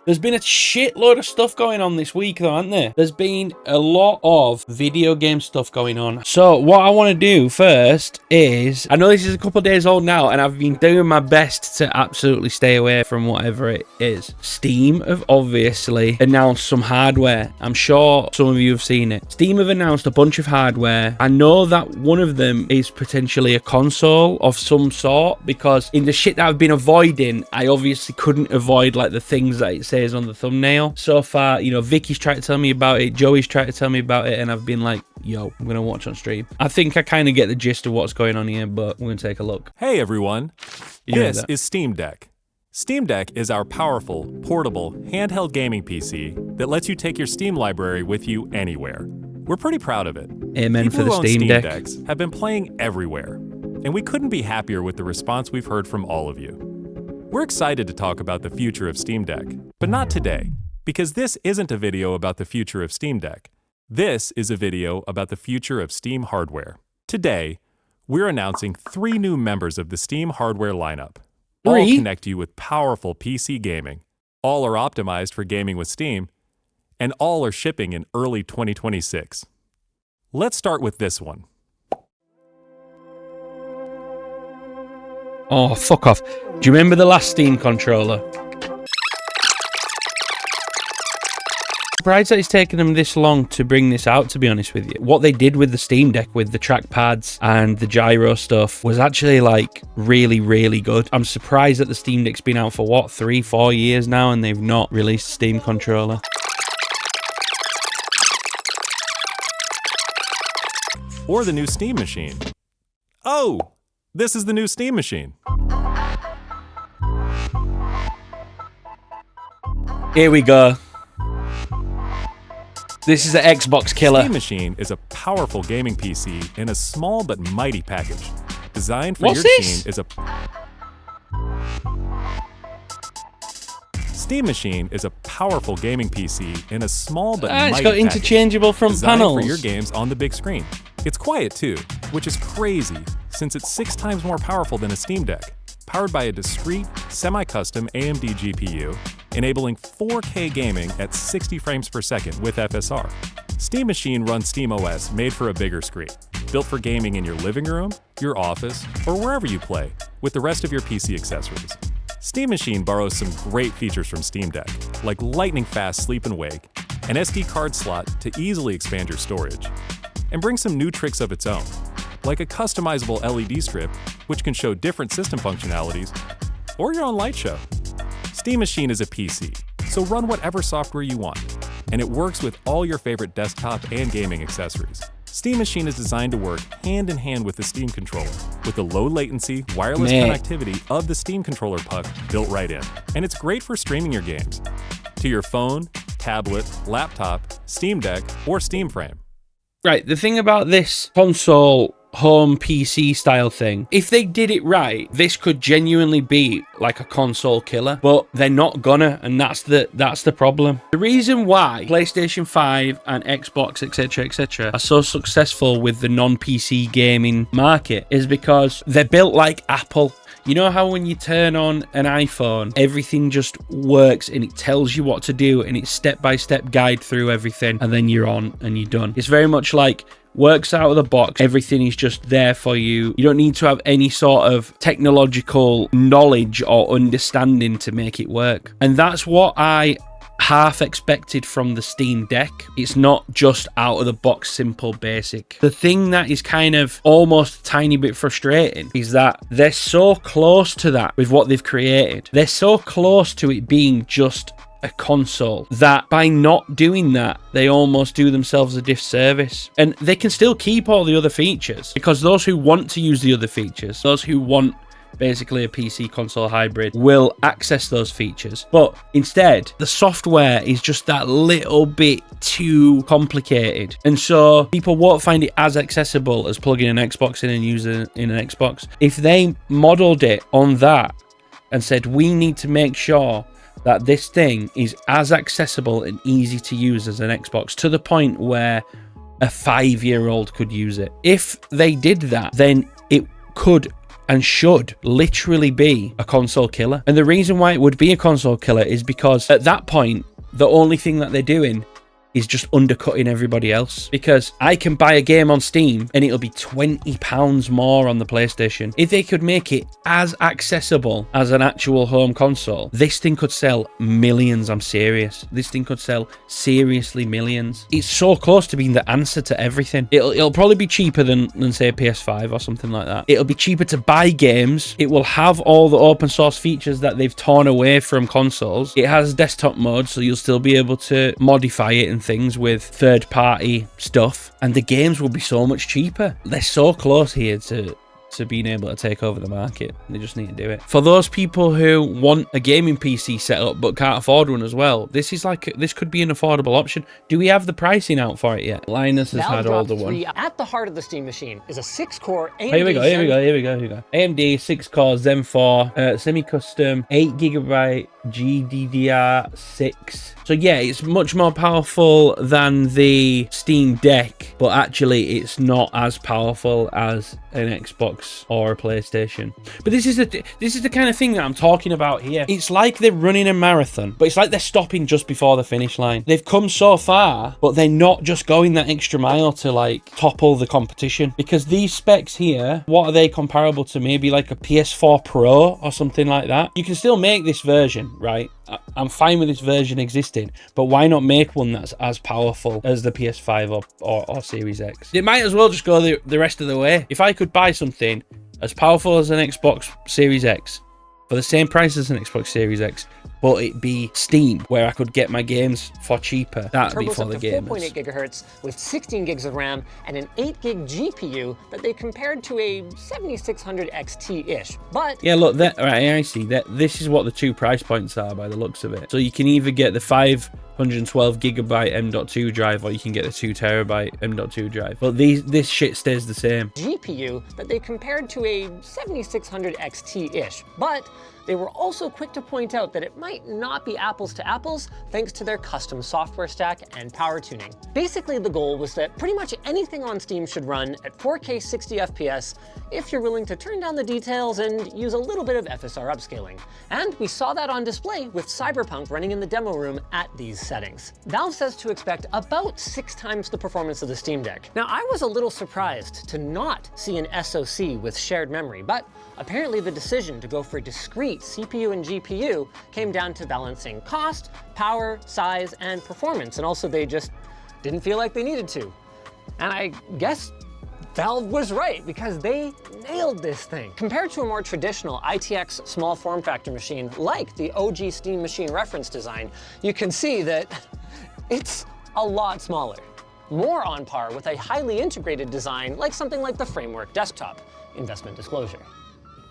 There's been a shitload of stuff going on this week though, hasn't there? There's been a lot of video game stuff going on. So what I want to do first is, I know this is a couple of days old now, and I've been doing my best to absolutely stay away from whatever it is. Steam have obviously announced some hardware. I'm sure some of you have seen it. Steam have announced a bunch of hardware. I know that one of them is potentially a console of some sort, because in the shit that I've been avoiding, I obviously couldn't avoid like the things that it says on the thumbnail. So far, you know, Vicky's tried to tell me about it, Joey's tried to tell me about it, and I've been like, yo, I'm gonna watch on stream. I think I kind of get the gist of what's going on here, but we're gonna take a look. Hey everyone, this is Steam Deck. Steam Deck is our powerful, portable, handheld gaming PC that lets you take your Steam library with you anywhere. We're pretty proud of it. Amen. People for the who own Steam Deck. Decks have been playing everywhere, and we couldn't be happier with the response we've heard from all of you. We're excited to talk about the future of Steam Deck, but not today, because this isn't a video about the future of Steam Deck. This is a video about the future of Steam hardware. Today, we're announcing 3 new members of the Steam hardware lineup. All connect you with powerful PC gaming. All are optimized for gaming with Steam, and all are shipping in early 2026. Let's start with this one. Oh, fuck off. Do you remember the last Steam controller? Surprised that it's taken them this long to bring this out, to be honest with you. What they did with the Steam Deck with the trackpads and the gyro stuff was actually like really, really good. I'm surprised that the Steam Deck's been out for what, 3-4 years now, and they've not released a Steam controller. Or the new Steam Machine. Oh, this is the new Steam Machine. Here we go. This is the Xbox killer. Steam Machine is a powerful gaming PC in a small but mighty package. Designed for your Steam is a... Steam Machine is a powerful gaming PC in a small but mighty it's got interchangeable front panels. Designed for your games on the big screen. It's quiet too, which is crazy since it's 6 times more powerful than a Steam Deck. Powered by a discrete, semi-custom AMD GPU, enabling 4K gaming at 60 frames per second with FSR. Steam Machine runs SteamOS made for a bigger screen, built for gaming in your living room, your office, or wherever you play, with the rest of your PC accessories. Steam Machine borrows some great features from Steam Deck, like lightning-fast sleep and wake, an SD card slot to easily expand your storage, and brings some new tricks of its own, like a customizable LED strip, which can show different system functionalities, or your own light show. Steam Machine is a PC, so run whatever software you want, and it works with all your favorite desktop and gaming accessories. Steam Machine is designed to work hand in hand with the Steam controller, with the low latency, wireless connectivity of the Steam controller puck built right in. And it's great for streaming your games to your phone, tablet, laptop, Steam Deck, or Steam Frame. Right, the thing about this console home PC style thing, if they did it right, this could genuinely be like a console killer, but they're not gonna, and that's the problem. The reason why PlayStation 5 and Xbox etc are so successful with the non-PC gaming market is because they're built like Apple. You know how when you turn on an iPhone, everything just works and it tells you what to do and it's step-by-step guide through everything, and then you're on and you're done. It's very much like works out of the box. Everything is just there for you. You don't need to have any sort of technological knowledge or understanding to make it work. And that's what I half expected from the Steam Deck. It's not just out of the box, simple, basic. The thing that is kind of almost a tiny bit frustrating is that they're so close to that with what they've created. They're so close to it being just a console that by not doing that, they almost do themselves a disservice. And they can still keep all the other features, because those who want to use the other features, those who want basically a PC console hybrid, will access those features. But instead, the software is just that little bit too complicated, and so people won't find it as accessible as plugging an Xbox in and using it in an Xbox. If they modeled it on that and said, we need to make sure that this thing is as accessible and easy to use as an Xbox, to the point where a 5-year-old could use it. If they did that, then it could and should literally be a console killer. And the reason why it would be a console killer is because at that point, the only thing that they're doing is just undercutting everybody else. Because I can buy a game on Steam and it'll be £20 more on the PlayStation. If they could make it as accessible as an actual home console, this thing could sell millions. I'm serious. This thing could sell seriously millions. It's so close to being the answer to everything. It'll probably be cheaper than say a PS5 or something like that. It'll be cheaper to buy games. It will have all the open source features that they've torn away from consoles. It has desktop mode, so you'll still be able to modify it and things with third-party stuff, and the games will be so much cheaper. They're so close here to being able to take over the market. They just need to do it. For those people who want a gaming PC setup but can't afford one as well, this could be an affordable option. Do we have the pricing out for it yet? Linus has had all the one. At the heart of the Steam Machine is a 6-core AMD. Here we go. AMD 6-core Zen 4 semi-custom 8GB GDDR6. So yeah, it's much more powerful than the Steam Deck, but actually it's not as powerful as an Xbox or a PlayStation. But this is the kind of thing that I'm talking about here. It's like they're running a marathon, but it's like they're stopping just before the finish line. They've come so far, but they're not just going that extra mile to like topple the competition. Because these specs here, what are they comparable to? Maybe like a PS4 Pro or something like that. You can still make this version, right? I'm fine with this version existing, but why not make one that's as powerful as the PS5 or Series X? It might as well just go the rest of the way. If I could buy something as powerful as an Xbox Series X for the same price as an Xbox Series X, but it be Steam, where I could get my games for cheaper, that'd be for the gamers. 4.8 gigahertz with 16 gigs of RAM and an 8 gig GPU that they compared to a 7600 XT-ish. But yeah, look, right, I see that. This is what the two price points are by the looks of it. So you can either get the 512 gigabyte M.2 drive, or you can get the 2 terabyte M.2 drive. But this shit stays the same. GPU that they compared to a 7600 XT-ish. But they were also quick to point out that it might not be apples to apples thanks to their custom software stack and power tuning. Basically, the goal was that pretty much anything on Steam should run at 4K 60 FPS if you're willing to turn down the details and use a little bit of FSR upscaling. And we saw that on display with Cyberpunk running in the demo room at these settings. Valve says to expect about 6 times the performance of the Steam Deck. Now, I was a little surprised to not see an SoC with shared memory, but apparently the decision to go for discrete CPU and GPU came down to balancing cost, power, size, and performance, and also they just didn't feel like they needed to. And I guess Valve was right, because they nailed this thing. Compared to a more traditional ITX small form factor machine like the OG Steam Machine reference design, you can see that it's a lot smaller. More on par with a highly integrated design like something like the Framework Desktop. Investment disclosure.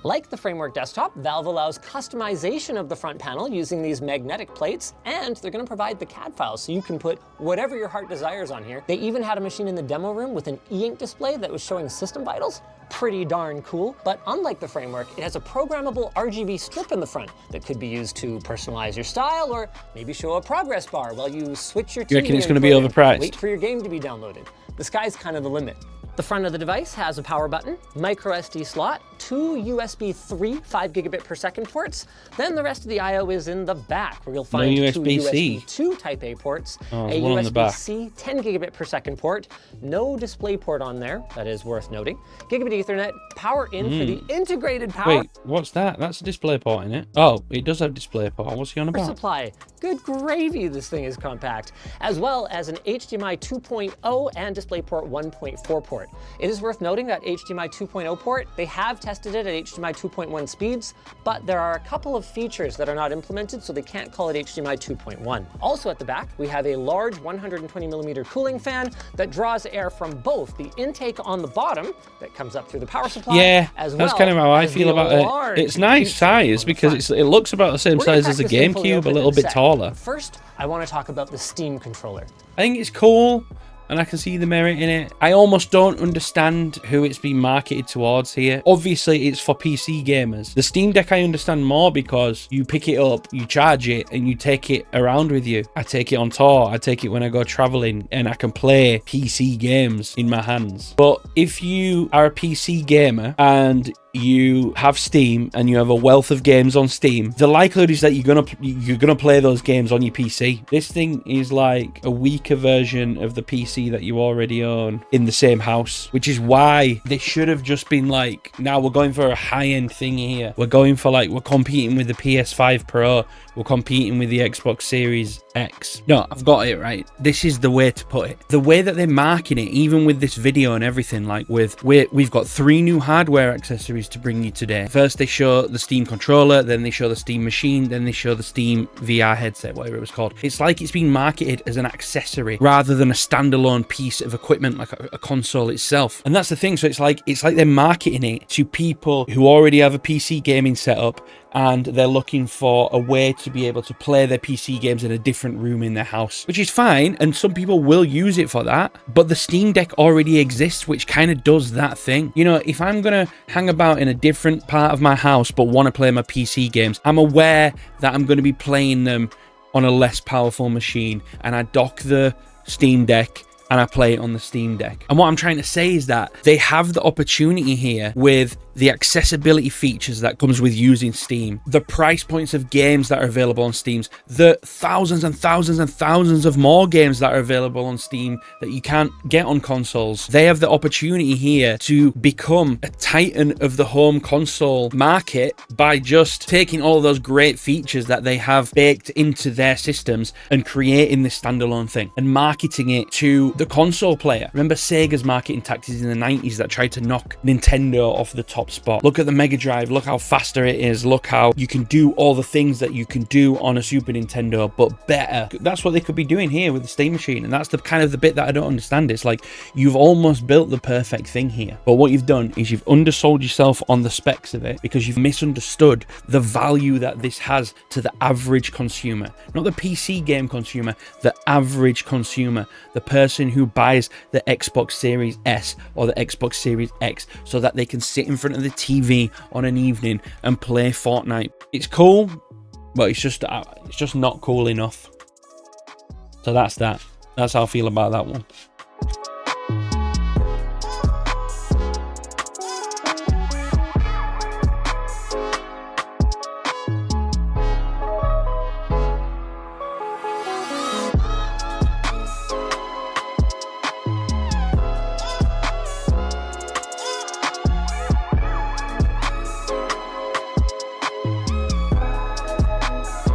Like the Framework Desktop, Valve allows customization of the front panel using these magnetic plates, and they're going to provide the CAD files so you can put whatever your heart desires on here. They even had a machine in the demo room with an e-ink display that was showing system vitals. Pretty darn cool. But unlike the Framework, it has a programmable RGB strip in the front that could be used to personalize your style, or maybe show a progress bar while you switch your TV. You reckon it's going to be overpriced? Wait for your game to be downloaded. The sky's kind of the limit. The front of the device has a power button, micro SD slot, 2 USB 3 5 gigabit per second ports. Then the rest of the I/O is in the back, where you'll find two USB 2 Type A ports, a USB-C 10 gigabit per second port, no display port on there, that is worth noting, gigabit Ethernet, power in for the integrated power. Wait, what's that? That's a display port in it. Oh, it does have display port. What's he on about? Supply. Good gravy, this thing is compact. As well as an HDMI 2.0 and DisplayPort 1.4 port. It is worth noting that HDMI 2.0 port, they have tested it at HDMI 2.1 speeds, but there are a couple of features that are not implemented, so they can't call it HDMI 2.1. Also at the back, we have a large 120mm cooling fan that draws air from both the intake on the bottom that comes up through the power supply, as well that's kind of how I feel about it. It's nice size because it looks about the same size as the GameCube, a little bit taller. First, I want to talk about the Steam controller. I think it's cool, and I can see the merit in it. I almost don't understand who it's being marketed towards here. Obviously, it's for PC gamers. The Steam Deck I understand more because you pick it up, you charge it, and you take it around with you. I take it on tour, I take it when I go traveling, and I can play PC games in my hands. But if you are a PC gamer and you have Steam and you have a wealth of games on Steam, the likelihood is that you're gonna play those games on your PC. This thing is like a weaker version of the PC that you already own in the same house, which is why they should have just been like, now we're going for a high-end thing here. We're going for like, we're competing with the PS5 Pro, we're competing with the Xbox Series X. No, I've got it right. This is the way to put it. The way that they're marketing it, even with this video and everything, like we've got 3 new hardware accessories to bring you today. First, they show the Steam controller, then they show the Steam machine, then they show the Steam VR headset, whatever it was called. It's like it's been marketed as an accessory rather than a standalone piece of equipment like a console itself. And that's the thing. So it's like they're marketing it to people who already have a PC gaming setup and they're looking for a way to be able to play their PC games in a different room in their house, which is fine, and some people will use it for that, but the Steam Deck already exists, which kind of does that thing. You know, if I'm gonna hang about in a different part of my house but want to play my PC games, I'm aware that I'm going to be playing them on a less powerful machine, and I dock the Steam Deck and I play it on the Steam Deck. And what I'm trying to say is that they have the opportunity here with the accessibility features that comes with using Steam, the price points of games that are available on Steam, the thousands and thousands and thousands of more games that are available on Steam that you can't get on consoles. They have the opportunity here to become a titan of the home console market by just taking all those great features that they have baked into their systems and creating this standalone thing and marketing it to the console player. Remember Sega's marketing tactics in the 90s that tried to knock Nintendo off the top spot? Look at the Mega Drive, look how faster it is, look how you can do all the things that you can do on a Super Nintendo, but better. That's what they could be doing here with the Steam machine, and that's the kind of the bit that I don't understand. It's like, you've almost built the perfect thing here, but what you've done is you've undersold yourself on the specs of it because you've misunderstood the value that this has to the average consumer. Not the PC game consumer, the average consumer, the person who buys the Xbox Series S or the Xbox Series X so that they can sit in front of the TV on an evening and play Fortnite. It's cool, but it's just not cool enough. So that's that. That's how I feel about that one.